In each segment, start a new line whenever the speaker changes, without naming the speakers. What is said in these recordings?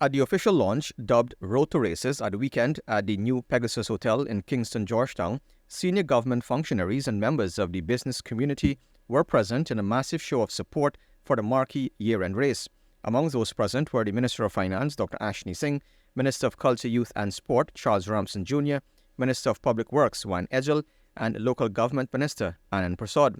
At the official launch, dubbed Road to Races at the weekend at the new Pegasus Hotel in Kingston, Georgetown, senior government functionaries and members of the business community were present in a massive show of support for the marquee year-end race. Among those present were the Minister of Finance, Dr. Ashni Singh, Minister of Culture, Youth and Sport, Charles Ramson Jr., Minister of Public Works, Juan Ejel, and Local Government Minister, Anand Prasad.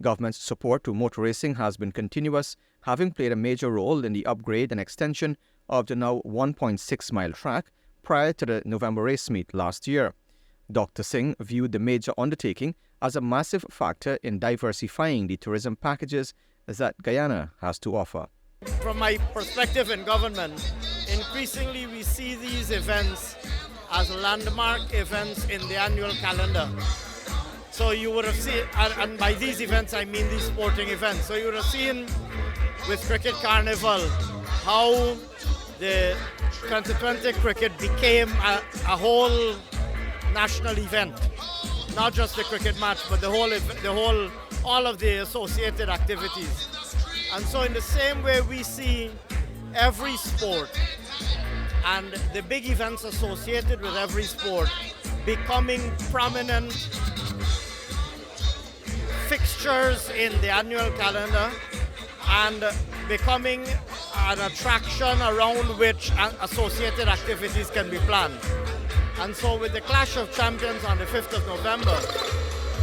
Government's support to motor racing has been continuous, having played a major role in the upgrade and extension of the now 1.6-mile track prior to the November race meet last year. Dr. Singh viewed the major undertaking as a massive factor in diversifying the tourism packages that Guyana has to offer.
From my perspective in government, increasingly we see these events as landmark events in the annual calendar. So you would have seen, and by these events I mean these sporting events, so you would have seen with Cricket Carnival how the 2020 cricket became a whole national event. Not just the cricket match, but all of the associated activities. And so in the same way we see every sport and the big events associated with every sport becoming prominent fixtures in the annual calendar and becoming an attraction around which associated activities can be planned. And so with the Clash of Champions on the 5th of November,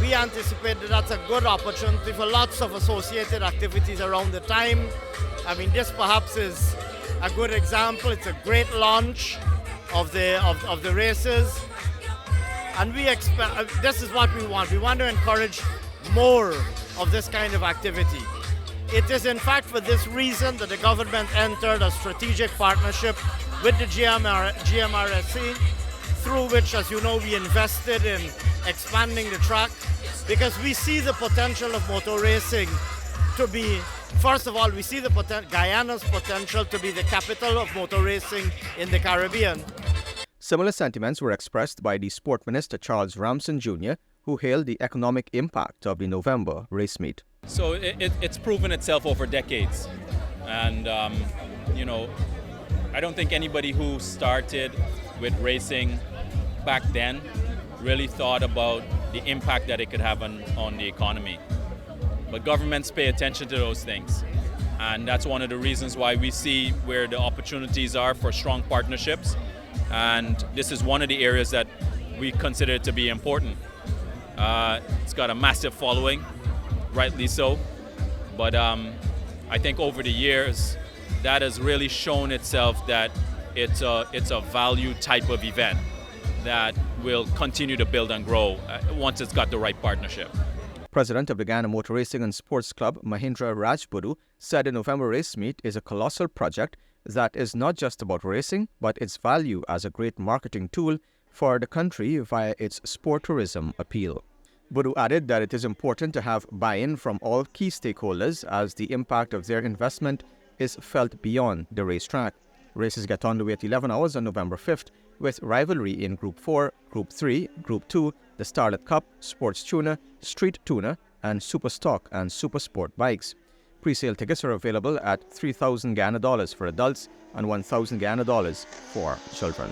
we anticipate that that's a good opportunity for lots of associated activities around the time. I mean, this perhaps is a good example. It's a great launch of the races. And we expect, this is what we want. We want to encourage more of this kind of activity. It is in fact for this reason that the government entered a strategic partnership with the Gmr&Sc, through which, as you know, we invested in expanding the track, because we see the potential of motor racing to be, first of all, we see the Guyana's potential to be the capital of motor racing in the Caribbean.
Similar sentiments were expressed by the Sport Minister Charles Ramson Jr., who hailed the economic impact of the November race meet.
So it's proven itself over decades. And, I don't think anybody who started with racing back then really thought about the impact that it could have on the economy. But governments pay attention to those things. And that's one of the reasons why we see where the opportunities are for strong partnerships. And this is one of the areas that we consider to be important. It's got a massive following, rightly so. But I think over the years, that has really shown itself that it's a value type of event that will continue to build and grow once it's got the right partnership.
President of the Guyana Motor Racing and Sports Club, Mahindra Rajbudu, said the November race meet is a colossal project that is not just about racing, but its value as a great marketing tool for the country via its sport tourism appeal. Budu added that it is important to have buy-in from all key stakeholders as the impact of their investment is felt beyond the racetrack. Races get underway at 11 hours on November 5th with rivalry in Group 4, Group 3, Group 2, the Starlet Cup, Sports Tuner, Street Tuner, and Super Stock and Super Sport bikes. Pre-sale tickets are available at $3,000 Guyana for adults and $1,000 Guyana for children.